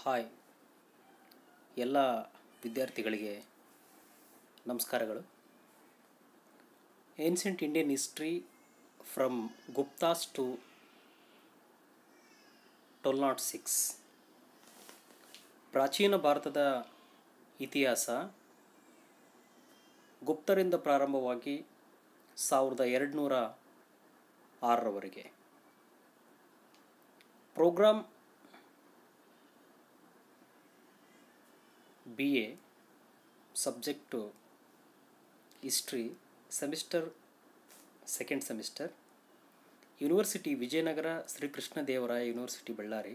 Hi ಎಲ್ಲ ವಿದ್ಯಾರ್ಥಿಗಳಿಗೆ ನಮಸ್ಕಾರಗಳು. Ancient Indian history from Guptas to 1206. ಪ್ರಾಚೀನ ಭಾರತದ ಇತಿಹಾಸ ಗುಪ್ತರಿಂದ ಪ್ರಾರಂಭವಾಗಿ 1206ರವರೆಗೆ. Program BA, subject history, semester second semester, university Vijayanagara, Shri Krishnadevaraya university Ballari.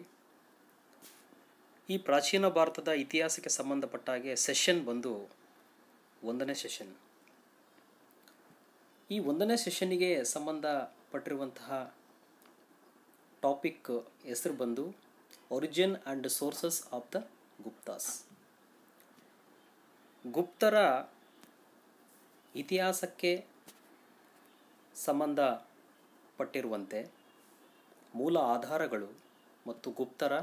ಈ ಪ್ರಾಚೀನ ಭಾರತದ ಇತಿಹಾಸಕ್ಕೆ ಸಂಬಂಧಪಟ್ಟ ಹಾಗೆ ಸೆಷನ್ ಬಂದು 1ನೇ ಸೆಷನ್. ಈ 1ನೇ ಸೆಷನ್ನಿಗೆ ಸಂಬಂಧಪಟ್ಟಿರುವಂತಹ ಟಾಪಿಕ್ ಹೆಸರು ಬಂದು origin and sources of the Guptas. ಗುಪ್ತರ ಇತಿಹಾಸಕ್ಕೆ ಸಂಬಂಧಪಟ್ಟಿರುವಂತೆ ಮೂಲ ಆಧಾರಗಳು ಮತ್ತು ಗುಪ್ತರ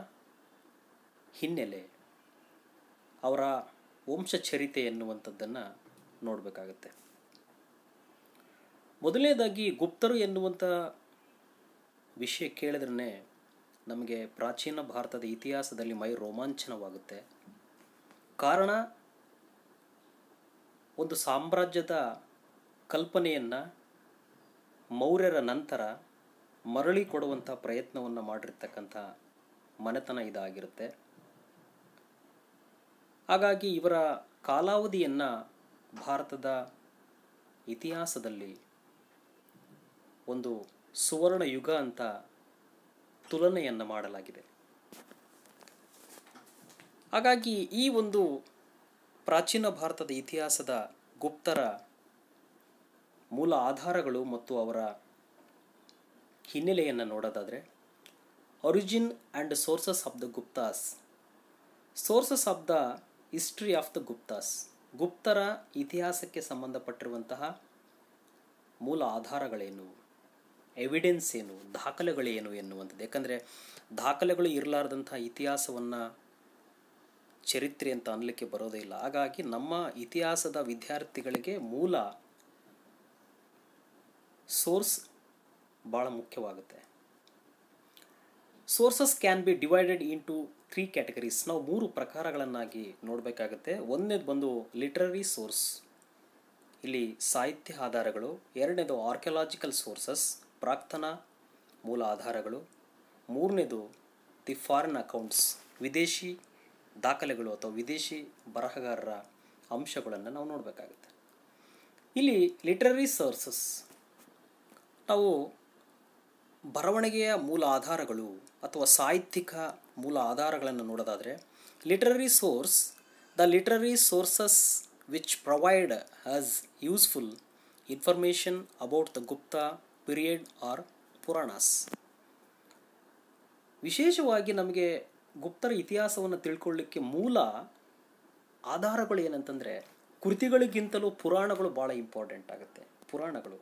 ಹಿನ್ನೆಲೆ, ಅವರ ವಂಶಚರಿತೆ ಎನ್ನುವಂಥದ್ದನ್ನು ನೋಡಬೇಕಾಗತ್ತೆ. ಮೊದಲನೇದಾಗಿ ಗುಪ್ತರು ಎನ್ನುವಂಥ ವಿಷಯ ಕೇಳಿದ್ರೆ ನಮಗೆ ಪ್ರಾಚೀನ ಭಾರತದ ಇತಿಹಾಸದಲ್ಲಿ ಮೈ ರೋಮಾಂಚನವಾಗುತ್ತೆ. ಕಾರಣ, ಒಂದು ಸಾಮ್ರಾಜ್ಯದ ಕಲ್ಪನೆಯನ್ನು ಮೌರ್ಯರ ನಂತರ ಮರಳಿ ಕೊಡುವಂಥ ಪ್ರಯತ್ನವನ್ನು ಮಾಡಿರ್ತಕ್ಕಂಥ ಮನೆತನ ಇದಾಗಿರುತ್ತೆ. ಹಾಗಾಗಿ ಇವರ ಕಾಲಾವಧಿಯನ್ನು ಭಾರತದ ಇತಿಹಾಸದಲ್ಲಿ ಒಂದು ಸುವರ್ಣ ಯುಗ ಅಂತ ತುಲನೆಯನ್ನು ಮಾಡಲಾಗಿದೆ. ಹಾಗಾಗಿ ಈ ಒಂದು ಪ್ರಾಚೀನ ಭಾರತದ ಇತಿಹಾಸದ ಗುಪ್ತರ ಮೂಲ ಆಧಾರಗಳು ಮತ್ತು ಅವರ ಹಿನ್ನೆಲೆಯನ್ನು ನೋಡೋದಾದರೆ, origin and sources of the Guptas. Sources of the history of the Guptas. ಗುಪ್ತರ ಇತಿಹಾಸಕ್ಕೆ ಸಂಬಂಧಪಟ್ಟಿರುವಂತಹ ಮೂಲ ಆಧಾರಗಳೇನು, ಎವಿಡೆನ್ಸ್ ಏನು, ದಾಖಲೆಗಳೇನು ಎನ್ನುವಂಥದ್ದು. ಯಾಕಂದರೆ ದಾಖಲೆಗಳು ಇರಲಾರ್ದಂಥ ಇತಿಹಾಸವನ್ನು ಚರಿತ್ರೆ ಅಂತ ಅನ್ನಲಿಕ್ಕೆ ಬರೋದೇ ಇಲ್ಲ. ಹಾಗಾಗಿ ನಮ್ಮ ಇತಿಹಾಸದ ವಿದ್ಯಾರ್ಥಿಗಳಿಗೆ ಮೂಲ ಸೋರ್ಸ್ ಭಾಳ ಮುಖ್ಯವಾಗುತ್ತೆ. Sources can be divided into 3 categories. ನಾವು 3 ಪ್ರಕಾರಗಳನ್ನಾಗಿ ನೋಡಬೇಕಾಗುತ್ತೆ. ಒಂದನೇದು ಬಂದು ಲಿಟ್ರರಿ ಸೋರ್ಸ್, ಇಲ್ಲಿ ಸಾಹಿತ್ಯ ಆಧಾರಗಳು. ಎರಡನೇದು ಆರ್ಕಿಯಾಲಜಿಕಲ್ ಸೋರ್ಸಸ್, ಪ್ರಾಕ್ತನ ಮೂಲ ಆಧಾರಗಳು. ಮೂರನೇದು ದಿ ಫಾರಿನ್ ಅಕೌಂಟ್ಸ್, ವಿದೇಶಿ ದಾಖಲೆಗಳು ಅಥವಾ ವಿದೇಶಿ ಬರಹಗಾರರ ಅಂಶಗಳನ್ನು ನಾವು ನೋಡಬೇಕಾಗುತ್ತೆ. ಇಲ್ಲಿ ಲಿಟ್ರರಿ ಸೋರ್ಸಸ್, ನಾವು ಬರವಣಿಗೆಯ ಮೂಲ ಆಧಾರಗಳು ಅಥವಾ ಸಾಹಿತ್ಯಿಕ ಮೂಲ ಆಧಾರಗಳನ್ನು ನೋಡೋದಾದರೆ, literary source, the literary sources which provide us useful information about the Gupta period are Puranas. ವಿಶೇಷವಾಗಿ ನಮಗೆ ಗುಪ್ತರ ಇತಿಹಾಸವನ್ನು ತಿಳ್ಕೊಳ್ಳಿಕ್ಕೆ ಮೂಲ ಆಧಾರಗಳು ಏನಂತಂದರೆ, ಕೃತಿಗಳಿಗಿಂತಲೂ ಪುರಾಣಗಳು ಭಾಳ ಇಂಪಾರ್ಟೆಂಟ್ ಆಗುತ್ತೆ. ಪುರಾಣಗಳು,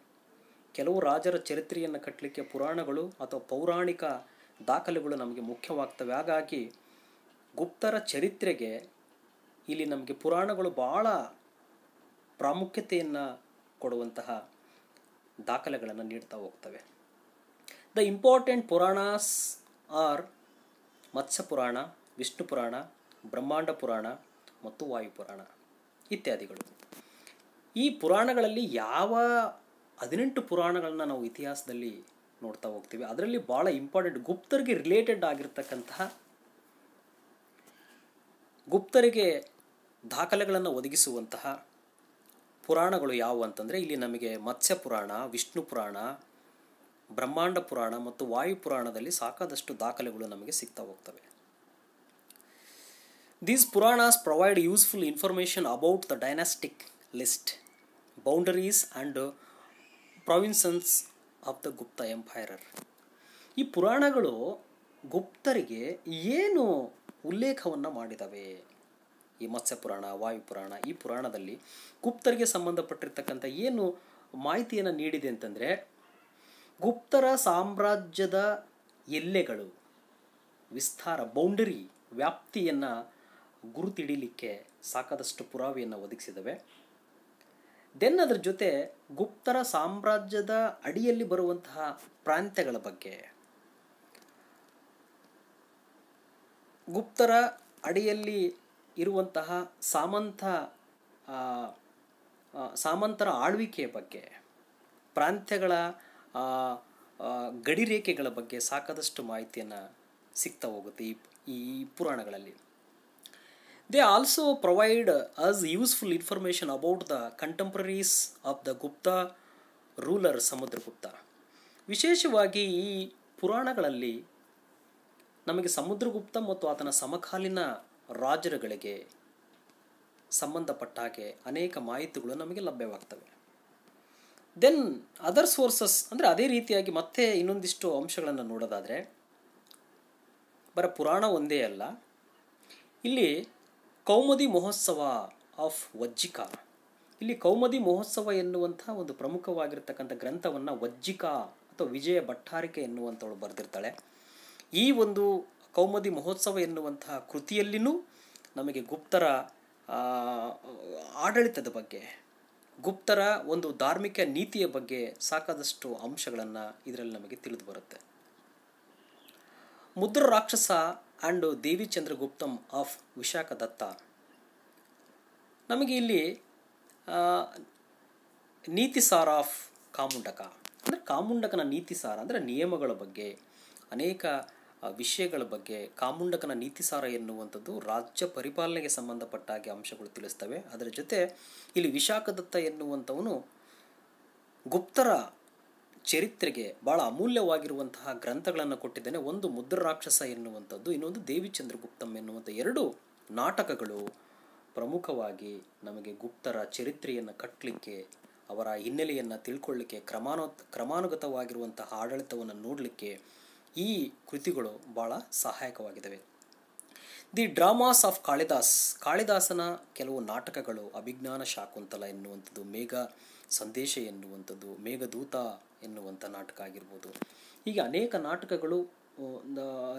ಕೆಲವು ರಾಜರ ಚರಿತ್ರೆಯನ್ನು ಕಟ್ಟಲಿಕ್ಕೆ ಪುರಾಣಗಳು ಅಥವಾ ಪೌರಾಣಿಕ ದಾಖಲೆಗಳು ನಮಗೆ ಮುಖ್ಯವಾಗ್ತವೆ. ಹಾಗಾಗಿ ಗುಪ್ತರ ಚರಿತ್ರೆಗೆ ಇಲ್ಲಿ ನಮಗೆ ಪುರಾಣಗಳು ಭಾಳ ಪ್ರಾಮುಖ್ಯತೆಯನ್ನು ಕೊಡುವಂತಹ ದಾಖಲೆಗಳನ್ನು ನೀಡ್ತಾ ಹೋಗ್ತವೆ. ದ ಇಂಪಾರ್ಟೆಂಟ್ ಪುರಾಣಾಸ್ ಆರ್ ಮತ್ಸ್ಯ ಪುರಾಣ, ವಿಷ್ಣು ಪುರಾಣ, ಬ್ರಹ್ಮಾಂಡ ಪುರಾಣ ಮತ್ತು ವಾಯುಪುರಾಣ ಇತ್ಯಾದಿಗಳು. ಈ ಪುರಾಣಗಳಲ್ಲಿ ಯಾವ 18 ಪುರಾಣಗಳನ್ನು ನಾವು ಇತಿಹಾಸದಲ್ಲಿ ನೋಡ್ತಾ ಹೋಗ್ತೀವಿ. ಅದರಲ್ಲಿ ಭಾಳ ಇಂಪಾರ್ಟೆಂಟ್ ಗುಪ್ತರಿಗೆ ರಿಲೇಟೆಡ್ ಆಗಿರ್ತಕ್ಕಂತಹ, ಗುಪ್ತರಿಗೆ ದಾಖಲೆಗಳನ್ನು ಒದಗಿಸುವಂತಹ ಪುರಾಣಗಳು ಯಾವುವು ಅಂತಂದರೆ, ಇಲ್ಲಿ ನಮಗೆ ಮತ್ಸ್ಯ ಪುರಾಣ, ವಿಷ್ಣು ಪುರಾಣ, ಬ್ರಹ್ಮಾಂಡ ಪುರಾಣ ಮತ್ತು ವಾಯುಪುರಾಣದಲ್ಲಿ ಸಾಕಾದಷ್ಟು ದಾಖಲೆಗಳು ನಮಗೆ ಸಿಗ್ತಾ ಹೋಗ್ತವೆ. These Puranas provide useful information about the dynastic list, boundaries and provinces of the Gupta empire. ಈ ಪುರಾಣಗಳು ಗುಪ್ತರಿಗೆ ಏನು ಉಲ್ಲೇಖವನ್ನು ಮಾಡಿದವೆ, ಈ ಮತ್ಸ್ಯ ಪುರಾಣ, ವಾಯುಪುರಾಣ, ಈ ಪುರಾಣದಲ್ಲಿ ಗುಪ್ತರಿಗೆ ಸಂಬಂಧಪಟ್ಟಿರ್ತಕ್ಕಂಥ ಏನು ಮಾಹಿತಿಯನ್ನು ನೀಡಿದೆ ಅಂತಂದರೆ, ಗುಪ್ತರ ಸಾಮ್ರಾಜ್ಯದ ಎಲ್ಲೆಗಳು, ವಿಸ್ತಾರ, ಬೌಂಡರಿ, ವ್ಯಾಪ್ತಿಯನ್ನು ಗುರುತಿಡಿಲಿಕ್ಕೆ ಸಾಕಾದಷ್ಟು ಪುರಾವೆಯನ್ನು ಒದಗಿಸಿದವೆ. ದೆನ್ ಅದರ ಜೊತೆ ಗುಪ್ತರ ಸಾಮ್ರಾಜ್ಯದ ಅಡಿಯಲ್ಲಿ ಬರುವಂತಹ ಪ್ರಾಂತ್ಯಗಳ ಬಗ್ಗೆ, ಗುಪ್ತರ ಅಡಿಯಲ್ಲಿ ಇರುವಂತಹ ಸಾಮಂತರ ಆಳ್ವಿಕೆಯ ಬಗ್ಗೆ, ಪ್ರಾಂತ್ಯಗಳ ಗಡಿರೇಖೆಗಳ ಬಗ್ಗೆ ಸಾಕಾದಷ್ಟು ಮಾಹಿತಿಯನ್ನು ಸಿಗ್ತಾ ಹೋಗುತ್ತೆ ಈ ಪುರಾಣಗಳಲ್ಲಿ. They also provide us useful information about the contemporaries of the Gupta ruler Samudragupta. ವಿಶೇಷವಾಗಿ ಈ ಪುರಾಣಗಳಲ್ಲಿ ನಮಗೆ ಸಮುದ್ರಗುಪ್ತ ಮತ್ತು ಆತನ ಸಮಕಾಲೀನ ರಾಜರುಗಳಿಗೆ ಸಂಬಂಧಪಟ್ಟ ಹಾಗೆ ಅನೇಕ ಮಾಹಿತಿಗಳು ನಮಗೆ ಲಭ್ಯವಾಗ್ತವೆ. ದೆನ್ ಅದರ್ ಸೋರ್ಸಸ್ ಅಂದರೆ ಅದೇ ರೀತಿಯಾಗಿ ಮತ್ತೆ ಇನ್ನೊಂದಿಷ್ಟು ಅಂಶಗಳನ್ನು ನೋಡೋದಾದರೆ, ಬರ ಪುರಾಣ ಒಂದೇ ಅಲ್ಲ, ಇಲ್ಲಿ ಕೌಮುದಿ ಮಹೋತ್ಸವ ಆಫ್ ವಜ್ಜಿಕಾ, ಇಲ್ಲಿ ಕೌಮುದಿ ಮಹೋತ್ಸವ ಎನ್ನುವಂಥ ಒಂದು ಪ್ರಮುಖವಾಗಿರ್ತಕ್ಕಂಥ ಗ್ರಂಥವನ್ನು ವಜ್ಜಿಕಾ ಅಥವಾ ವಿಜಯ ಭಟ್ಟಾರಿಕೆ ಎನ್ನುವಂಥವಳು ಬರೆದಿರ್ತಾಳೆ. ಈ ಒಂದು ಕೌಮುದಿ ಮಹೋತ್ಸವ ಎನ್ನುವಂತಹ ಕೃತಿಯಲ್ಲಿನೂ ನಮಗೆ ಗುಪ್ತರ ಆಡಳಿತದ ಬಗ್ಗೆ, ಗುಪ್ತರ ಒಂದು ಧಾರ್ಮಿಕ ನೀತಿಯ ಬಗ್ಗೆ ಸಾಕಾದಷ್ಟು ಅಂಶಗಳನ್ನು ಇದರಲ್ಲಿ ನಮಗೆ ತಿಳಿದು ಬರುತ್ತೆ. ಮುದ್ರ ರಾಕ್ಷಸ ಆ್ಯಂಡ್ ದೇವಿ ಚಂದ್ರಗುಪ್ತಂ ಆಫ್ ವಿಶಾಖ ದತ್ತ, ನಮಗೆ ಇಲ್ಲಿ ನೀತಿಸಾರ ಆಫ್ ಕಾಮುಂಡಕ ಅಂದರೆ ಕಾಮುಂಡಕನ ನೀತಿಸಾರ ಅಂದರೆ ನಿಯಮಗಳ ಬಗ್ಗೆ, ಅನೇಕ ವಿಷಯಗಳ ಬಗ್ಗೆ ಕಾಮುಂಡಕನ ನೀತಿಸಾರ ಎನ್ನುವಂಥದ್ದು ರಾಜ್ಯ ಪರಿಪಾಲನೆಗೆ ಸಂಬಂಧಪಟ್ಟ ಹಾಗೆ ಅಂಶಗಳು ತಿಳಿಸ್ತವೆ. ಅದರ ಜೊತೆ ಇಲ್ಲಿ ವಿಶಾಖದತ್ತ ಎನ್ನುವಂಥವನು ಗುಪ್ತರ ಚರಿತ್ರೆಗೆ ಭಾಳ ಅಮೂಲ್ಯವಾಗಿರುವಂತಹ ಗ್ರಂಥಗಳನ್ನು ಕೊಟ್ಟಿದ್ದೇನೆ. ಒಂದು ಮುದ್ರ ರಾಕ್ಷಸ ಎನ್ನುವಂಥದ್ದು, ಇನ್ನೊಂದು ದೇವಿ ಚಂದ್ರಗುಪ್ತಂ ಎನ್ನುವಂಥ ಎರಡು ನಾಟಕಗಳು ಪ್ರಮುಖವಾಗಿ ನಮಗೆ ಗುಪ್ತರ ಚರಿತ್ರೆಯನ್ನು ಕಟ್ಟಲಿಕ್ಕೆ, ಅವರ ಹಿನ್ನೆಲೆಯನ್ನು ತಿಳ್ಕೊಳ್ಳಿಕ್ಕೆ, ಕ್ರಮಾನುಗತವಾಗಿರುವಂತಹ ಆಡಳಿತವನ್ನು ನೋಡಲಿಕ್ಕೆ ಈ ಕೃತಿಗಳು ಭಾಳ ಸಹಾಯಕವಾಗಿದ್ದಾವೆ. ದಿ ಡ್ರಾಮಾಸ್ ಆಫ್ ಕಾಳಿದಾಸನ ಕೆಲವು ನಾಟಕಗಳು, ಅಭಿಜ್ಞಾನ ಶಾಕುಂತಲ ಎನ್ನುವಂಥದ್ದು, ಮೇಘ ಸಂದೇಶ ಎನ್ನುವಂಥದ್ದು, ಮೇಘದೂತ ಎನ್ನುವಂಥ ನಾಟಕ ಆಗಿರ್ಬೋದು. ಹೀಗೆ ಅನೇಕ ನಾಟಕಗಳು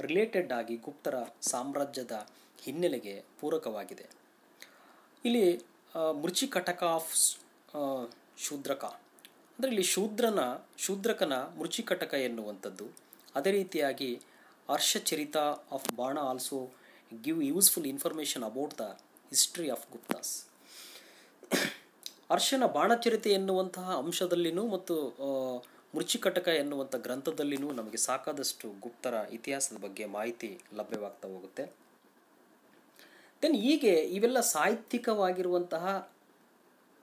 ರಿಲೇಟೆಡ್ ಆಗಿ ಗುಪ್ತರ ಸಾಮ್ರಾಜ್ಯದ ಹಿನ್ನೆಲೆಗೆ ಪೂರಕವಾಗಿದೆ. ಇಲ್ಲಿ ಮೃಚಿಕಟಕ ಆಫ್ ಶೂದ್ರಕ ಅಂದರೆ ಇಲ್ಲಿ ಶೂದ್ರಕನ ಮೃಚಿಕಟಕ ಎನ್ನುವಂಥದ್ದು. ಅದೇ ರೀತಿಯಾಗಿ Harshacharita of Bana also give useful information about the history of Guptas. ಹರ್ಷನ ಬಾಣಚರಿತೆ ಎನ್ನುವಂತಹ ಅಂಶದಲ್ಲಿನೂ ಮತ್ತು ಮೃಚಿಕಟಕ ಎನ್ನುವಂಥ ಗ್ರಂಥದಲ್ಲಿನೂ ನಮಗೆ ಸಾಕಾದಷ್ಟು ಗುಪ್ತರ ಇತಿಹಾಸದ ಬಗ್ಗೆ ಮಾಹಿತಿ ಲಭ್ಯವಾಗ್ತಾ ಹೋಗುತ್ತೆ. ದೆನ್ ಹೀಗೆ ಇವೆಲ್ಲ ಸಾಹಿತ್ಯಿಕವಾಗಿರುವಂತಹ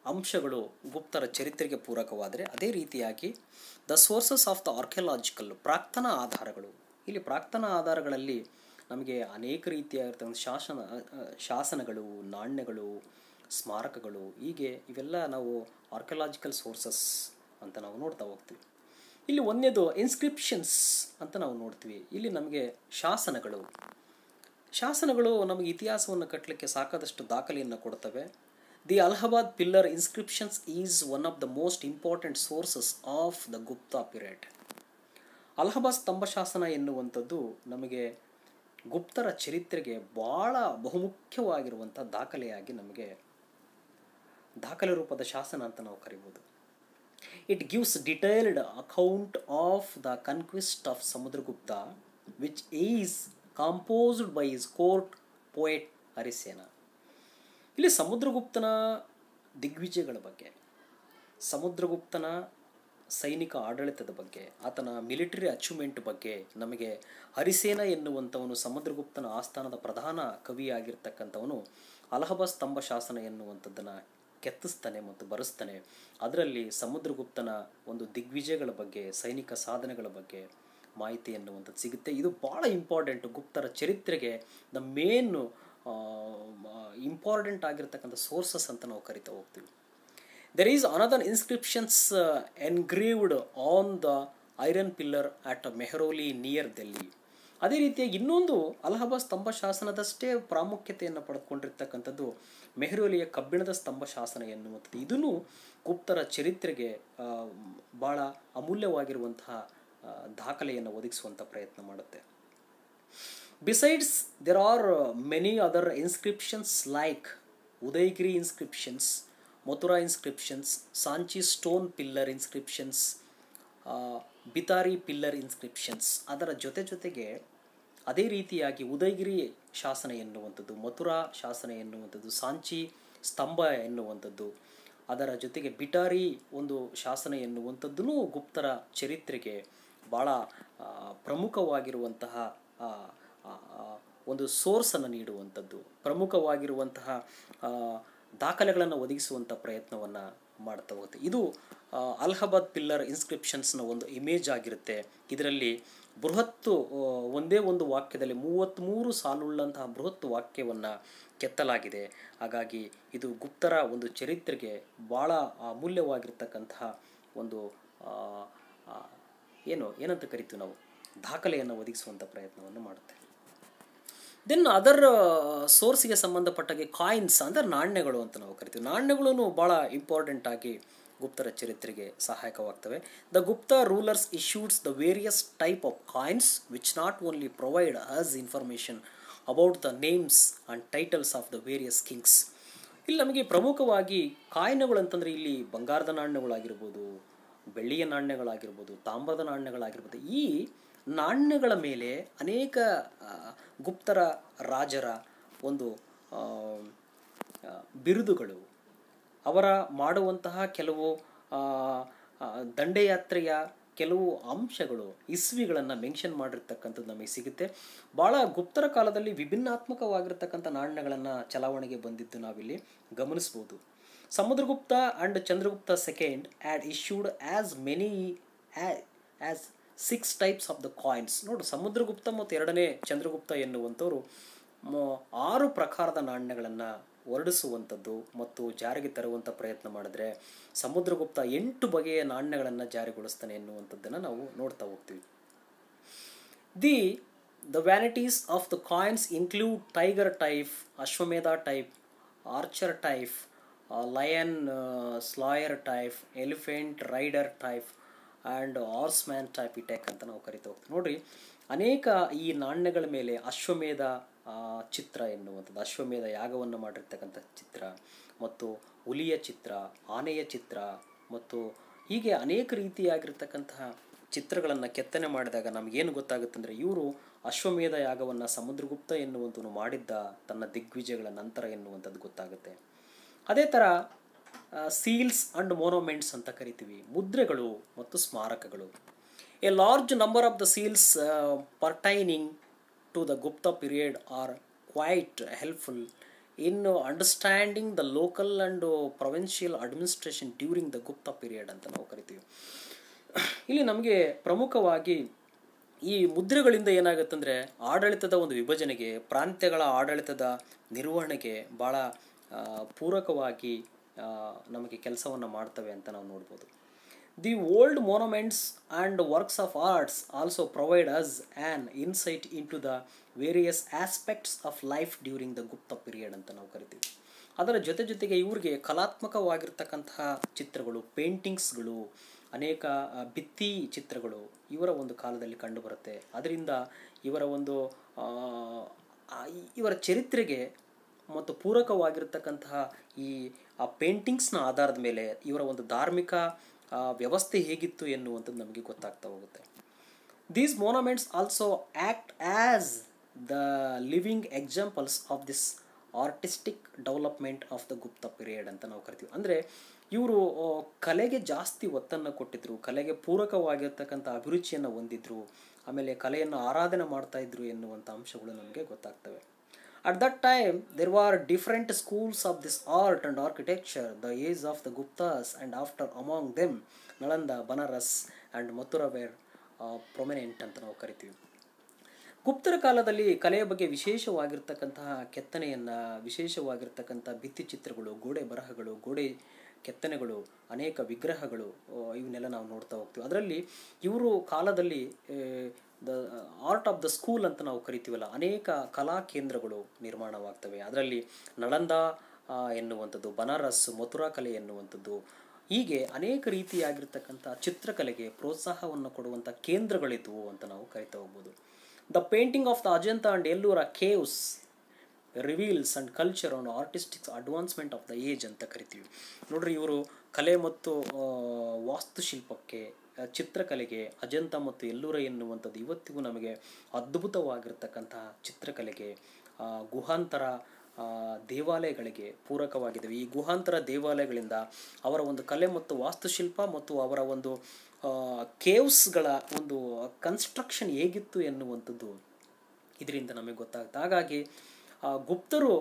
ಅಂಶಗಳು ಗುಪ್ತರ ಚರಿತ್ರೆಗೆ ಪೂರಕವಾದರೆ, ಅದೇ ರೀತಿಯಾಗಿ the sources of the archaeological ಪ್ರಾಕ್ತನ ಆಧಾರಗಳು, ಇಲ್ಲಿ ಪ್ರಾಕ್ತನ ಆಧಾರಗಳಲ್ಲಿ ನಮಗೆ ಅನೇಕ ರೀತಿಯಾಗಿರ್ತಕ್ಕಂಥ ಶಾಸನಗಳು, ನಾಣ್ಯಗಳು, ಸ್ಮಾರಕಗಳು, ಹೀಗೆ ಇವೆಲ್ಲ ನಾವು ಆರ್ಕಿಯಾಲಜಿಕಲ್ ಸೋರ್ಸಸ್ ಅಂತ ನಾವು ನೋಡ್ತಾ ಹೋಗ್ತೀವಿ. ಇಲ್ಲಿ ಒಂದನೇದು ಇನ್ಸ್ಕ್ರಿಪ್ಷನ್ಸ್ ಅಂತ ನಾವು ನೋಡ್ತೀವಿ. ಇಲ್ಲಿ ನಮಗೆ ಶಾಸನಗಳು ನಮಗೆ ಇತಿಹಾಸವನ್ನು ಕಟ್ಟಲಿಕ್ಕೆ ಸಾಕಾದಷ್ಟು ದಾಖಲೆಯನ್ನು ಕೊಡ್ತವೆ. The Allahabad pillar inscriptions is one of the most important sources of the Gupta period. Allahabad ಸ್ತಂಭ ಶಾಸನ ಎನ್ನುವಂಥದ್ದು ನಮಗೆ ಗುಪ್ತರ ಚರಿತ್ರೆಗೆ ಭಾಳ ಬಹುಮುಖ್ಯವಾಗಿರುವಂಥ ದಾಖಲೆಯಾಗಿ ನಮಗೆ ದಾಖಲೆ ರೂಪದ ಶಾಸನ ಅಂತ ನಾವು ಕರಿಬೋದು. It gives detailed account of the conquest of Samudragupta which is composed by his court poet Harisena. ಇಲ್ಲಿ ಸಮುದ್ರಗುಪ್ತನ ದಿಗ್ವಿಜಯಗಳ ಬಗ್ಗೆ, ಸಮುದ್ರಗುಪ್ತನ ಸೈನಿಕ ಆಡಳಿತದ ಬಗ್ಗೆ, ಆತನ ಮಿಲಿಟರಿ ಅಚೀವ್ಮೆಂಟ್ ಬಗ್ಗೆ ನಮಗೆ ಹರಿಸೇನ ಎನ್ನುವಂಥವನು ಸಮುದ್ರಗುಪ್ತನ ಆಸ್ಥಾನದ ಪ್ರಧಾನ ಕವಿಯಾಗಿರ್ತಕ್ಕಂಥವನು ಅಲಹಾಬಾದ್ ಸ್ತಂಭ ಶಾಸನ ಎನ್ನುವಂಥದ್ದನ್ನು ಕೆತ್ತಿಸ್ತಾನೆ ಮತ್ತು ಬರೆಸ್ತಾನೆ. ಅದರಲ್ಲಿ ಸಮುದ್ರಗುಪ್ತನ ಒಂದು ದಿಗ್ವಿಜಯಗಳ ಬಗ್ಗೆ, ಸೈನಿಕ ಸಾಧನೆಗಳ ಬಗ್ಗೆ ಮಾಹಿತಿ ಎನ್ನುವಂಥದ್ದು ಸಿಗುತ್ತೆ. ಇದು ಭಾಳ ಇಂಪಾರ್ಟೆಂಟು ಗುಪ್ತರ ಚರಿತ್ರೆಗೆ. ದ ಮೇನ್ ಇಂಪಾರ್ಟೆಂಟ್ ಆಗಿರ್ತಕ್ಕಂಥ ಸೋರ್ಸಸ್ ಅಂತ ನಾವು ಕರಿತಾ ಹೋಗ್ತೀವಿ. There is another inscriptions engraved on the iron pillar at Mehrauli near Delhi. ಅದೇ ರೀತಿಯಾಗಿ ಇನ್ನೊಂದು ಅಲಹಾಬಾದ್ ಸ್ತಂಭ ಶಾಸನದಷ್ಟೇ ಪ್ರಾಮುಖ್ಯತೆಯನ್ನು ಪಡೆದುಕೊಂಡಿರ್ತಕ್ಕಂಥದ್ದು ಮೆಹರೌಲಿಯ ಕಬ್ಬಿಣದ ಸ್ತಂಭ ಶಾಸನ ಎನ್ನುವಂಥದ್ದು. ಇದೂ ಗುಪ್ತರ ಚರಿತ್ರೆಗೆ ಭಾಳ ಅಮೂಲ್ಯವಾಗಿರುವಂತಹ ದಾಖಲೆಯನ್ನು ಒದಗಿಸುವಂಥ ಪ್ರಯತ್ನ ಮಾಡುತ್ತೆ. Besides, there are many other inscriptions like Udaygiri inscriptions, Mathura inscriptions, Sanchi stone pillar inscriptions, Bitari pillar inscriptions. ಅದರ ಜೊತೆಗೆ ಅದೇ ರೀತಿಯಾಗಿ ಉದಯಗಿರಿ ಶಾಸನ ಎನ್ನುವಂಥದ್ದು, ಮಥುರಾ ಶಾಸನ ಎನ್ನುವಂಥದ್ದು, ಸಾಂಚಿ ಸ್ತಂಭ ಎನ್ನುವಂಥದ್ದು, ಅದರ ಜೊತೆಗೆ ಬಿಟಾರಿ ಒಂದು ಶಾಸನ ಎನ್ನುವಂಥದ್ದೂ ಗುಪ್ತರ ಚರಿತ್ರೆಗೆ ಭಾಳ ಪ್ರಮುಖವಾಗಿರುವಂತಹ ಒಂದು ಸೋರ್ಸನ್ನು ನೀಡುವಂಥದ್ದು, ಪ್ರಮುಖವಾಗಿರುವಂತಹ ದಾಖಲೆಗಳನ್ನು ಒದಗಿಸುವಂಥ ಪ್ರಯತ್ನವನ್ನು ಮಾಡ್ತಾ ಹೋಗುತ್ತೆ. ಇದು ಅಲಹಾಬಾದ್ ಪಿಲ್ಲರ್ ಇನ್ಸ್ಕ್ರಿಪ್ಷನ್ಸ್ನ ಒಂದು ಇಮೇಜ್ ಆಗಿರುತ್ತೆ. ಇದರಲ್ಲಿ ಬೃಹತ್ತು ಒಂದೇ ಒಂದು ವಾಕ್ಯದಲ್ಲಿ 33 ಸಾಲುಳ್ಳಂತಹ ಬೃಹತ್ ವಾಕ್ಯವನ್ನು ಕೆತ್ತಲಾಗಿದೆ. ಹಾಗಾಗಿ ಇದು ಗುಪ್ತರ ಒಂದು ಚರಿತ್ರೆಗೆ ಭಾಳ ಅಮೂಲ್ಯವಾಗಿರ್ತಕ್ಕಂತಹ ಒಂದು ಏನಂತ ಕರಿತೀವಿ ನಾವು, ದಾಖಲೆಯನ್ನು ಒದಗಿಸುವಂಥ ಪ್ರಯತ್ನವನ್ನು ಮಾಡುತ್ತೆ. ದೆನ್ ಅದರ್ ಸೋರ್ಸಿಗೆ ಸಂಬಂಧಪಟ್ಟಾಗೆ ಕಾಯಿನ್ಸ್ ಅಂದರೆ ನಾಣ್ಯಗಳು ಅಂತ ನಾವು ಕರಿತೀವಿ. ನಾಣ್ಯಗಳೂ ಭಾಳ ಇಂಪಾರ್ಟೆಂಟ್ ಆಗಿ ಗುಪ್ತರ ಚರಿತ್ರೆಗೆ ಸಹಾಯಕವಾಗ್ತವೆ. The Gupta rulers issued the various type of coins which not only provide us information about the names and titles of the various kings. ಇಲ್ಲಿ ನಮಗೆ ಪ್ರಮುಖವಾಗಿ ಕಾಯಿನ್ಗಳು ಅಂತಂದರೆ ಇಲ್ಲಿ ಬಂಗಾರದ ನಾಣ್ಯಗಳಾಗಿರ್ಬೋದು, ಬೆಳ್ಳಿಯ ನಾಣ್ಯಗಳಾಗಿರ್ಬೋದು, ತಾಮ್ರದ ನಾಣ್ಯಗಳಾಗಿರ್ಬೋದು. ಈ ನಾಣ್ಯಗಳ ಮೇಲೆ ಅನೇಕ ಗುಪ್ತರ ರಾಜರ ಒಂದು ಬಿರುದುಗಳು, ಅವರ ಮಾಡುವಂತಹ ಕೆಲವು ದಂಡಯಾತ್ರೆಯ ಕೆಲವು ಅಂಶಗಳು, ಇಸ್ವಿಗಳನ್ನು ಮೆನ್ಷನ್ ಮಾಡಿರ್ತಕ್ಕಂಥದ್ದು ನಮಗೆ ಸಿಗುತ್ತೆ. ಭಾಳ ಗುಪ್ತರ ಕಾಲದಲ್ಲಿ ವಿಭಿನ್ನಾತ್ಮಕವಾಗಿರ್ತಕ್ಕಂಥ ನಾಣ್ಯಗಳನ್ನು ಚಲಾವಣೆಗೆ ಬಂದಿದ್ದು ನಾವಿಲ್ಲಿ ಗಮನಿಸ್ಬೋದು. Samudragupta and Chandragupta second had issued as many as 6 types of the coins. ನೋಡು, ಸಮುದ್ರಗುಪ್ತ ಮತ್ತು ಎರಡನೇ ಚಂದ್ರಗುಪ್ತ ಎನ್ನುವಂಥವ್ರು 6 ಪ್ರಕಾರದ ನಾಣ್ಯಗಳನ್ನು ಹೊರಡಿಸುವಂಥದ್ದು ಮತ್ತು ಜಾರಿಗೆ ತರುವಂಥ ಪ್ರಯತ್ನ ಮಾಡಿದ್ರೆ, ಸಮುದ್ರಗುಪ್ತ 8 ಬಗೆಯ ನಾಣ್ಯಗಳನ್ನು ಜಾರಿಗೊಳಿಸ್ತಾನೆ ಎನ್ನುವಂಥದ್ದನ್ನು ನಾವು ನೋಡ್ತಾ ಹೋಗ್ತೀವಿ. The varieties of the coins include tiger type, Ashvamedha type, archer type, lion slayer type, elephant rider type and horseman type etc ಅಂತ ನಾವು ಕರಿತಾ ಹೋಗ್ತೀವಿ. ನೋಡಿರಿ, ಅನೇಕ ಈ ನಾಣ್ಯಗಳ ಮೇಲೆ ಅಶ್ವಮೇಧ ಚಿತ್ರ ಎನ್ನುವಂಥದ್ದು, ಅಶ್ವಮೇಧ ಯಾಗವನ್ನು ಮಾಡಿರ್ತಕ್ಕಂಥ ಚಿತ್ರ ಮತ್ತು ಹುಲಿಯ ಚಿತ್ರ, ಆನೆಯ ಚಿತ್ರ ಮತ್ತು ಹೀಗೆ ಅನೇಕ ರೀತಿಯಾಗಿರ್ತಕ್ಕಂತಹ ಚಿತ್ರಗಳನ್ನು ಕೆತ್ತನೆ ಮಾಡಿದಾಗ ನಮಗೇನು ಗೊತ್ತಾಗುತ್ತಂದರೆ, ಇವರು ಅಶ್ವಮೇಧ ಯಾಗವನ್ನು ಸಮುದ್ರಗುಪ್ತ ಎನ್ನುವಂಥವನು ಮಾಡಿದ್ದ ತನ್ನ ದಿಗ್ವಿಜಯಗಳ ನಂತರ ಎನ್ನುವಂಥದ್ದು ಗೊತ್ತಾಗುತ್ತೆ. ಅದೇ ಥರ ಸೀಲ್ಸ್ ಅಂಡ್ ಮೊನೊಮೆಂಟ್ಸ್ ಅಂತ ಕರಿತೀವಿ, ಮುದ್ರೆಗಳು ಮತ್ತು ಸ್ಮಾರಕಗಳು. A large number of the seals pertaining to the Gupta period are quite helpful in understanding the local and provincial administration during the Gupta period ಅಂತ ನಾವು ಕರಿತೀವಿ. ಇಲ್ಲಿ ನಮಗೆ ಪ್ರಮುಖವಾಗಿ ಈ ಮುದ್ರೆಗಳಿಂದ ಏನಾಗುತ್ತಂದರೆ, ಆಡಳಿತದ ಒಂದು ವಿಭಜನೆಗೆ, ಪ್ರಾಂತ್ಯಗಳ ಆಡಳಿತದ ನಿರ್ವಹಣೆಗೆ ಭಾಳ ಪೂರಕವಾಗಿ ನಮಗೆ ಕೆಲಸವನ್ನು ಮಾಡ್ತವೆ ಅಂತ ನಾವು ನೋಡ್ಬೋದು. The old monuments and works of arts also provide us an insight into the various aspects of life during the Gupta period ಅಂತ ನಾವು ಕರಿತೀವಿ. ಅದರ ಜೊತೆಗೆ ಇವ್ರಿಗೆ ಕಲಾತ್ಮಕವಾಗಿರ್ತಕ್ಕಂತಹ ಚಿತ್ರಗಳು, ಪೇಂಟಿಂಗ್ಸ್ಗಳು, ಅನೇಕ ಭಿತ್ತಿ ಚಿತ್ರಗಳು ಇವರ ಒಂದು ಕಾಲದಲ್ಲಿ ಕಂಡುಬರುತ್ತೆ. ಅದರಿಂದ ಇವರ ಚರಿತ್ರೆಗೆ ಮತ್ತು ಪೂರಕವಾಗಿರ್ತಕ್ಕಂತಹ ಆ ಪೇಂಟಿಂಗ್ಸ್ನ ಆಧಾರದ ಮೇಲೆ ಇವರ ಒಂದು ಧಾರ್ಮಿಕ ವ್ಯವಸ್ಥೆ ಹೇಗಿತ್ತು ಎನ್ನುವಂಥದ್ದು ನಮಗೆ ಗೊತ್ತಾಗ್ತಾ ಹೋಗುತ್ತೆ. These monuments also act as the living examples of this artistic development of the Gupta period ಅಂತ ನಾವು ಕರಿತೀವಿ. ಅಂದರೆ ಇವರು ಕಲೆಗೆ ಜಾಸ್ತಿ ಒತ್ತನ್ನು ಕೊಟ್ಟಿದ್ದರು, ಕಲೆಗೆ ಪೂರಕವಾಗಿರ್ತಕ್ಕಂಥ ಅಭಿರುಚಿಯನ್ನು ಹೊಂದಿದ್ರು, ಆಮೇಲೆ ಕಲೆಯನ್ನು ಆರಾಧನೆ ಮಾಡ್ತಾಯಿದ್ರು ಎನ್ನುವಂಥ ಅಂಶಗಳು ನಮಗೆ ಗೊತ್ತಾಗ್ತವೆ. At that time, there were different schools of this art and architecture, the age of the Guptas, and after among them, Nalanda, Banaras and Mathura were prominent ಅಂತ ನಾವು ಕರಿತೀವಿ. ಗುಪ್ತರ ಕಾಲದಲ್ಲಿ ಕಲೆಯ ಬಗ್ಗೆ ವಿಶೇಷವಾಗಿರ್ತಕ್ಕಂತಹ ಕೆತ್ತನೆಯನ್ನು, ವಿಶೇಷವಾಗಿರ್ತಕ್ಕಂಥ ಭಿತ್ತಿ ಚಿತ್ರಗಳು, ಗೋಡೆ ಬರಹಗಳು, ಗೋಡೆ ಕೆತ್ತನೆಗಳು, ಅನೇಕ ವಿಗ್ರಹಗಳು, ಇವನ್ನೆಲ್ಲ ನಾವು ನೋಡ್ತಾ ಹೋಗ್ತೀವಿ. ಅದರಲ್ಲಿ ಇವರು ಕಾಲದಲ್ಲಿ the art of the school ಅಂತ ನಾವು ಕರಿತೀವಲ್ಲ, ಅನೇಕ ಕಲಾ ಕೇಂದ್ರಗಳು ನಿರ್ಮಾಣವಾಗ್ತವೆ. ಅದರಲ್ಲಿ ನಳಂದ ಎನ್ನುವಂಥದ್ದು, ಬನಾರಸ್, ಮಥುರಾ ಕಲೆ ಎನ್ನುವಂಥದ್ದು, ಹೀಗೆ ಅನೇಕ ರೀತಿಯಾಗಿರ್ತಕ್ಕಂಥ ಚಿತ್ರಕಲೆಗೆ ಪ್ರೋತ್ಸಾಹವನ್ನು ಕೊಡುವಂಥ ಕೇಂದ್ರಗಳಿದ್ವು ಅಂತ ನಾವು ಕರಿತಾ ಹೋಗ್ಬೋದು. The painting of the Ajanta and Ellora caves reveals and culture on artistics advancement of the age ಅಂತ ಕರಿತೀವಿ. ನೋಡ್ರಿ, ಇವರು ಕಲೆ ಮತ್ತು ವಾಸ್ತುಶಿಲ್ಪಕ್ಕೆ, ಚಿತ್ರಕಲೆಗೆ, ಅಜಂತಾ ಮತ್ತು ಎಲ್ಲೂರ ಎನ್ನುವಂಥದ್ದು ಇವತ್ತಿಗೂ ನಮಗೆ ಅದ್ಭುತವಾಗಿರ್ತಕ್ಕಂತಹ ಚಿತ್ರಕಲೆಗೆ, ಗುಹಾಂತರ ದೇವಾಲಯಗಳಿಗೆ ಪೂರಕವಾಗಿದ್ದಾವೆ. ಈ ಗುಹಾಂತರ ದೇವಾಲಯಗಳಿಂದ ಅವರ ಒಂದು ಕಲೆ ಮತ್ತು ವಾಸ್ತುಶಿಲ್ಪ ಮತ್ತು ಅವರ ಒಂದು ಕೇವ್ಸ್ಗಳ ಒಂದು ಕನ್ಸ್ಟ್ರಕ್ಷನ್ ಹೇಗಿತ್ತು ಎನ್ನುವಂಥದ್ದು ಇದರಿಂದ ನಮಗೆ ಗೊತ್ತಾಗುತ್ತೆ. ಹಾಗಾಗಿ ಗುಪ್ತರು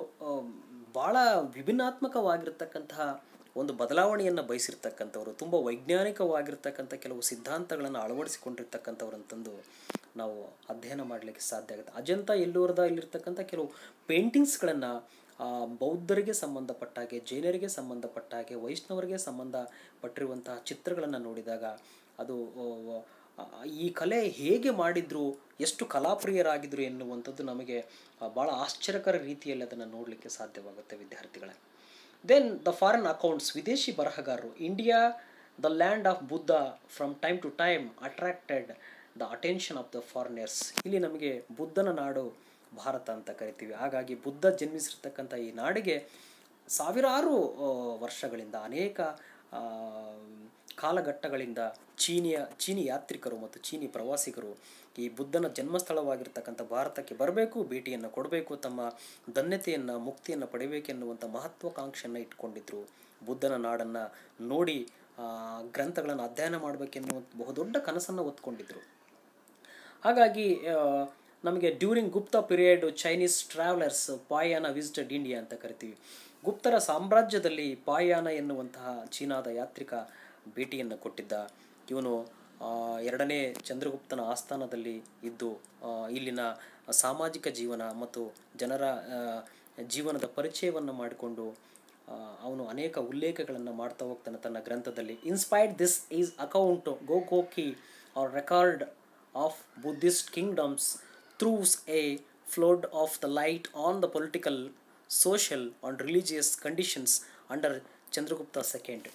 ಭಾಳ ವಿಭಿನ್ನಾತ್ಮಕವಾಗಿರ್ತಕ್ಕಂತಹ ಒಂದು ಬದಲಾವಣೆಯನ್ನು ಬಯಸಿರ್ತಕ್ಕಂಥವ್ರು, ತುಂಬ ವೈಜ್ಞಾನಿಕವಾಗಿರ್ತಕ್ಕಂಥ ಕೆಲವು ಸಿದ್ಧಾಂತಗಳನ್ನು ಅಳವಡಿಸಿಕೊಂಡಿರ್ತಕ್ಕಂಥವ್ರು ಅಂತಂದು ನಾವು ಅಧ್ಯಯನ ಮಾಡಲಿಕ್ಕೆ ಸಾಧ್ಯ ಆಗುತ್ತೆ. ಅಜಂತಾ ಎಲ್ಲೂರದಲ್ಲಿರ್ತಕ್ಕಂಥ ಕೆಲವು ಪೇಂಟಿಂಗ್ಸ್ಗಳನ್ನು ಬೌದ್ಧರಿಗೆ ಸಂಬಂಧಪಟ್ಟ ಹಾಗೆ, ಜೈನರಿಗೆ ಸಂಬಂಧಪಟ್ಟ ಹಾಗೆ, ವೈಷ್ಣವರಿಗೆ ಸಂಬಂಧಪಟ್ಟಿರುವಂತಹ ಚಿತ್ರಗಳನ್ನು ನೋಡಿದಾಗ ಅದು ಈ ಕಲೆ ಹೇಗೆ ಮಾಡಿದ್ರು, ಎಷ್ಟು ಕಲಾಪ್ರಿಯರಾಗಿದ್ರು ಎನ್ನುವಂಥದ್ದು ನಮಗೆ ಭಾಳ ಆಶ್ಚರ್ಯಕರ ರೀತಿಯಲ್ಲಿ ಅದನ್ನು ನೋಡಲಿಕ್ಕೆ ಸಾಧ್ಯವಾಗುತ್ತೆ ವಿದ್ಯಾರ್ಥಿಗಳೇ. ದೆನ್ ದ ಫಾರಿನ್ ಅಕೌಂಟ್ಸ್, ವಿದೇಶಿ ಬರಹಗಾರರು. India the land of Buddha from time to time attracted the attention of the foreigners. ಇಲ್ಲಿ ನಮಗೆ ಬುದ್ಧನ ನಾಡು ಭಾರತ ಅಂತ ಕರಿತೀವಿ. ಹಾಗಾಗಿ ಬುದ್ಧ ಜನ್ಮಿಸಿರ್ತಕ್ಕಂಥ ಈ ನಾಡಿಗೆ ಸಾವಿರಾರು ವರ್ಷಗಳಿಂದ, ಅನೇಕ ಕಾಲಘಟ್ಟಗಳಿಂದ ಚೀನಿ ಯಾತ್ರಿಕರು ಮತ್ತು ಚೀನಿ ಪ್ರವಾಸಿಗರು ಈ ಬುದ್ಧನ ಜನ್ಮಸ್ಥಳವಾಗಿರ್ತಕ್ಕಂಥ ಭಾರತಕ್ಕೆ ಬರಬೇಕು, ಭೇಟಿಯನ್ನು ಕೊಡಬೇಕು, ತಮ್ಮ ಧನ್ಯತೆಯನ್ನು, ಮುಕ್ತಿಯನ್ನು ಪಡೆಯಬೇಕೆನ್ನುವಂಥ ಮಹತ್ವಾಕಾಂಕ್ಷೆಯನ್ನು ಇಟ್ಕೊಂಡಿದ್ರು. ಬುದ್ಧನ ನಾಡನ್ನು ನೋಡಿ ಗ್ರಂಥಗಳನ್ನು ಅಧ್ಯಯನ ಮಾಡಬೇಕೆನ್ನುವಂಥ ಬಹುದೊಡ್ಡ ಕನಸನ್ನು ಹೊತ್ಕೊಂಡಿದ್ರು. ಹಾಗಾಗಿ ನಮಗೆ during Gupta period Chinese travellers Fahien visited India ಅಂತ ಕರಿತೀವಿ. ಗುಪ್ತರ ಸಾಮ್ರಾಜ್ಯದಲ್ಲಿ ಪಾಯಾನ ಎನ್ನುವಂತಹ ಚೀನಾದ ಯಾತ್ರಿಕ ಭೇಟಿಯನ್ನು ಕೊಟ್ಟಿದ್ದ. ಇವನು ಎರಡನೇ ಚಂದ್ರಗುಪ್ತನ ಆಸ್ಥಾನದಲ್ಲಿ ಇದ್ದು ಇಲ್ಲಿನ ಸಾಮಾಜಿಕ ಜೀವನ ಮತ್ತು ಜನರ ಜೀವನದ ಪರಿಚಯವನ್ನು ಮಾಡಿಕೊಂಡು ಅವನು ಅನೇಕ ಉಲ್ಲೇಖಗಳನ್ನು ಮಾಡ್ತಾ ಹೋಗ್ತಾನೆ ತನ್ನ ಗ್ರಂಥದಲ್ಲಿ. Inspired this is account Fokuoki or record of Buddhist kingdoms throws a flood of the light on the political, social and religious conditions under Chandragupta second.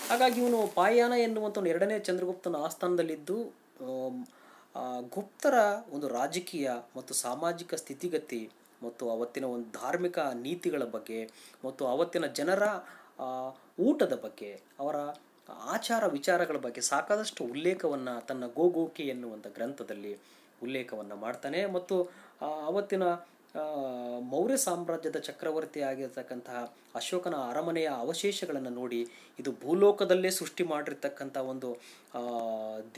ಹಾಗಾಗಿ ಇವನು ಪಾಯಾನ ಎನ್ನುವಂಥವನು ಎರಡನೇ ಚಂದ್ರಗುಪ್ತನ ಆಸ್ಥಾನದಲ್ಲಿದ್ದು ಗುಪ್ತರ ಒಂದು ರಾಜಕೀಯ ಮತ್ತು ಸಾಮಾಜಿಕ ಸ್ಥಿತಿಗತಿ ಮತ್ತು ಅವತ್ತಿನ ಒಂದು ಧಾರ್ಮಿಕ ನೀತಿಗಳ ಬಗ್ಗೆ ಮತ್ತು ಅವತ್ತಿನ ಜನರ ಊಟದ ಬಗ್ಗೆ, ಅವರ ಆಚಾರ ವಿಚಾರಗಳ ಬಗ್ಗೆ ಸಾಕಷ್ಟು ಉಲ್ಲೇಖವನ್ನು ತನ್ನ ಗೋಗೋಕಿ ಎನ್ನುವಂಥ ಗ್ರಂಥದಲ್ಲಿ ಉಲ್ಲೇಖವನ್ನು ಮಾಡ್ತಾನೆ. ಮತ್ತು ಅವತ್ತಿನ ಮೌರ್ಯ ಸಾಮ್ರಾಜ್ಯದ ಚಕ್ರವರ್ತಿ ಆಗಿರ್ತಕ್ಕಂತಹ ಅಶೋಕನ ಅರಮನೆಯ ಅವಶೇಷಗಳನ್ನು ನೋಡಿ ಇದು ಭೂಲೋಕದಲ್ಲೇ ಸೃಷ್ಟಿ ಮಾಡಿರ್ತಕ್ಕಂಥ ಒಂದು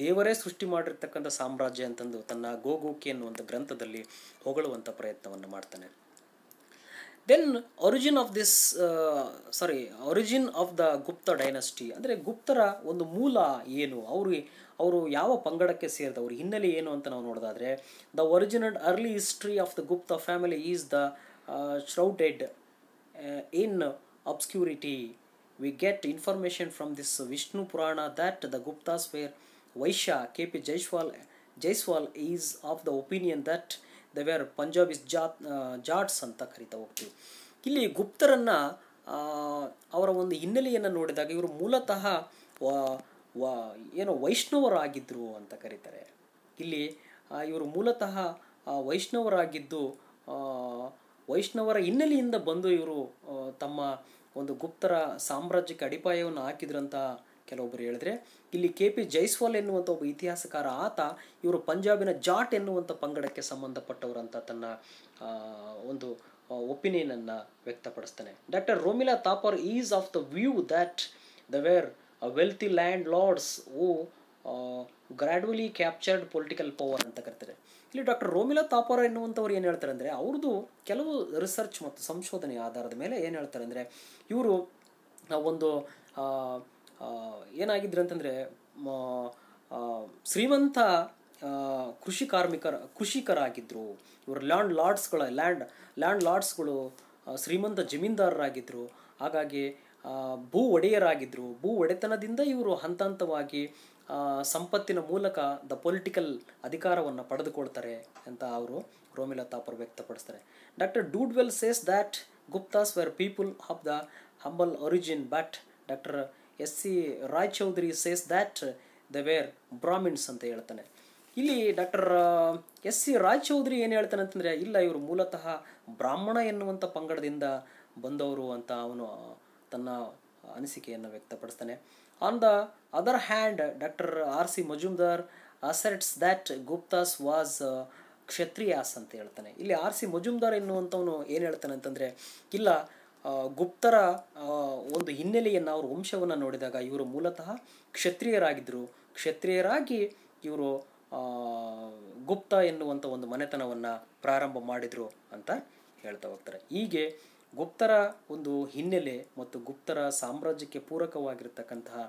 ದೇವರೇ ಸೃಷ್ಟಿ ಮಾಡಿರ್ತಕ್ಕಂಥ ಸಾಮ್ರಾಜ್ಯ ಅಂತಂದು ತನ್ನ ಗೋಗೋಕಿ ಎನ್ನುವಂಥ ಗ್ರಂಥದಲ್ಲಿ ಹೊಗಳುವಂಥ ಪ್ರಯತ್ನವನ್ನು ಮಾಡ್ತಾನೆ. Then origin of the Gupta dynasty, ಅಂದರೆ ಗುಪ್ತರ ಒಂದು ಮೂಲ ಏನು, ಅವರು ಯಾವ ಪಂಗಡಕ್ಕೆ ಸೇರಿದವರು, ಹಿನ್ನೆಲೆ ಏನು ಅಂತ ನಾವು ನೋಡೋದಾದರೆ, the origin and early history of the Gupta family is the shrouded in obscurity. We get information from this Vishnu Purana that the Guptas were Vaishya. K P. Jaiswal is of the opinion that the were Punjabis Jats ಅಂತ ಕರಿತಾ ಹೋಗ್ತೀವಿ. ಇಲ್ಲಿ ಗುಪ್ತರನ್ನು ಅವರ ಒಂದು ಹಿನ್ನೆಲೆಯನ್ನು ನೋಡಿದಾಗ ಇವರು ಮೂಲತಃ ವೈಷ್ಣವರಾಗಿದ್ದರು ಅಂತ ಕರೀತಾರೆ. ಇಲ್ಲಿ ಇವರು ಮೂಲತಃ ವೈಷ್ಣವರಾಗಿದ್ದು ವೈಷ್ಣವರ ಹಿನ್ನೆಲೆಯಿಂದ ಬಂದು ಇವರು ತಮ್ಮ ಒಂದು ಗುಪ್ತರ ಸಾಮ್ರಾಜ್ಯಕ್ಕೆ ಅಡಿಪಾಯವನ್ನು ಹಾಕಿದ್ರಂತ ಕೆಲವೊಬ್ಬರು ಹೇಳಿದ್ರೆ, ಇಲ್ಲಿ ಕೆ.ಪಿ. ಜೈಸ್ವಾಲ್ ಎನ್ನುವಂಥ ಒಬ್ಬ ಇತಿಹಾಸಕಾರ, ಆತ ಇವರು ಪಂಜಾಬಿನ ಜಾಟ್ ಎನ್ನುವಂಥ ಪಂಗಡಕ್ಕೆ ಸಂಬಂಧಪಟ್ಟವರಂತ ತನ್ನ ಒಂದು ಒಪಿನಿಯನನ್ನು ವ್ಯಕ್ತಪಡಿಸ್ತಾನೆ. Doctor Romila Thapar is of the view that the were wealthy landlords who gradually captured political power ಅಂತ ಕರೀತಾರೆ. ಇಲ್ಲಿ ಡಾಕ್ಟರ್ ರೋಮಿಲಾ ಥಾಪರ್ ಎನ್ನುವಂಥವ್ರು ಏನು ಹೇಳ್ತಾರೆ ಅಂದರೆ, ಅವ್ರದ್ದು ಕೆಲವು ರಿಸರ್ಚ್ ಮತ್ತು ಸಂಶೋಧನೆಯ ಆಧಾರದ ಮೇಲೆ ಏನು ಹೇಳ್ತಾರೆ ಅಂದರೆ, ಇವರು ಒಂದು ಏನಾಗಿದ್ರು ಅಂತಂದರೆ ಶ್ರೀಮಂತ ಕೃಷಿಕರಾಗಿದ್ದರು. ಇವರು ಲ್ಯಾಂಡ್ ಲಾರ್ಡ್ಸ್ಗಳು ಶ್ರೀಮಂತ ಜಮೀನ್ದಾರರಾಗಿದ್ದರು. ಹಾಗಾಗಿ ಭೂ ಒಡೆಯರಾಗಿದ್ದರು. ಭೂ ಒಡೆತನದಿಂದ ಇವರು ಹಂತ ಹಂತವಾಗಿ ಸಂಪತ್ತಿನ ಮೂಲಕ ದ ಪೊಲಿಟಿಕಲ್ ಅಧಿಕಾರವನ್ನು ಪಡೆದುಕೊಳ್ತಾರೆ ಅಂತ ಅವರು ರೋಮಿಲಾ ಥಾಪರ್ ವ್ಯಕ್ತಪಡಿಸ್ತಾರೆ. Doctor Dodwell says that Guptas were people of the humble origin, but doctor S C. Raychaudhuri says that the were Brahmins ಅಂತ ಹೇಳ್ತಾನೆ. ಇಲ್ಲಿ ಡಾಕ್ಟರ್ ಎಸ್ ಸಿ ರಾಯಚೌಧರಿ ಏನು ಹೇಳ್ತಾನೆ ಅಂತಂದರೆ, ಇಲ್ಲ ಇವರು ಮೂಲತಃ ಬ್ರಾಹ್ಮಣ ಎನ್ನುವಂಥ ಪಂಗಡದಿಂದ ಬಂದವರು ಅಂತ ಅವನು ತನ್ನ ಅನಿಸಿಕೆಯನ್ನು ವ್ಯಕ್ತಪಡಿಸ್ತಾನೆ. On the other hand doctor R C Majumdar asserts that Guptas was Kshatriyas ಅಂತ ಹೇಳ್ತಾನೆ. ಇಲ್ಲಿ ಆರ್ ಸಿ ಮಜುಮ್ದಾರ್ ಎನ್ನುವಂಥವನು ಏನು ಹೇಳ್ತಾನೆ ಅಂತಂದರೆ, ಇಲ್ಲ ಗುಪ್ತರ ಒಂದು ಹಿನ್ನೆಲೆಯನ್ನು, ಅವ್ರ ವಂಶವನ್ನು ನೋಡಿದಾಗ ಇವರು ಮೂಲತಃ ಕ್ಷತ್ರಿಯರಾಗಿದ್ದರು, ಕ್ಷತ್ರಿಯರಾಗಿ ಇವರು ಗುಪ್ತ ಎನ್ನುವಂಥ ಒಂದು ಮನೆತನವನ್ನು ಪ್ರಾರಂಭ ಮಾಡಿದರು ಅಂತ ಹೇಳ್ತಾ ಹೋಗ್ತಾರೆ. ಹೀಗೆ ಗುಪ್ತರ ಒಂದು ಹಿನ್ನೆಲೆ ಮತ್ತು ಗುಪ್ತರ ಸಾಮ್ರಾಜ್ಯಕ್ಕೆ ಪೂರಕವಾಗಿರ್ತಕ್ಕಂತಹ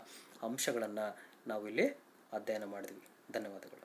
ಅಂಶಗಳನ್ನು ನಾವಿಲ್ಲಿ ಅಧ್ಯಯನ ಮಾಡಿದ್ವಿ. ಧನ್ಯವಾದಗಳು.